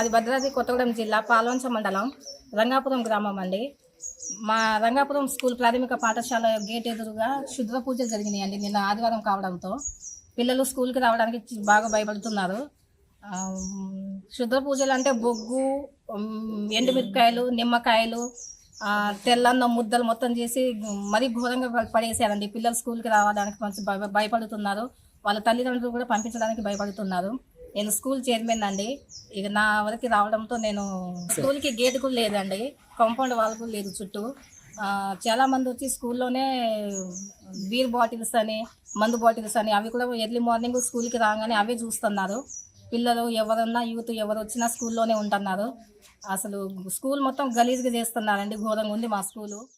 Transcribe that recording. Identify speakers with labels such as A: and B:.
A: మాది భద్రాద్రి కొత్తగూడెం జిల్లా పాల్వంచ మండలం రంగాపురం గ్రామం అండి. మా రంగాపురం స్కూల్ ప్రాథమిక పాఠశాల గేట్ ఎదురుగా శుద్ర పూజలు జరిగినాయండి నిన్న ఆదివారం కావడంతో. పిల్లలు స్కూల్కి రావడానికి బాగా భయపడుతున్నారు. శుద్ర పూజలు అంటే బొగ్గు, ఎండుమిరపకాయలు, నిమ్మకాయలు, తెల్లన్నం ముద్దలు మొత్తం చేసి మరీ ఘోరంగా పడేసారండి. పిల్లలు స్కూల్కి రావడానికి కొంచెం భయపడుతున్నారు. వాళ్ళ తల్లిదండ్రులు కూడా పంపించడానికి భయపడుతున్నారు. నేను స్కూల్ చైర్మన్ అండి. ఇక నా వరకు రావడంతో నేను స్కూల్కి గేట్ కూడా లేదండి, కాంపౌండ్ వాల్ కూడా లేదు చుట్టూ. చాలామంది వచ్చి స్కూల్లోనే బీర్ బాటిల్స్ అని, మందు బాటిల్స్ అని అవి కూడా ఎర్లీ మార్నింగ్ స్కూల్కి రాగానే అవే చూస్తున్నారు. పిల్లలు ఎవరన్నా యూత్ ఎవరు వచ్చినా స్కూల్లోనే ఉంటున్నారు. అసలు స్కూల్ మొత్తం గలీజ్గా చేస్తున్నారండి. ఘోరంగా ఉంది మా స్కూలు.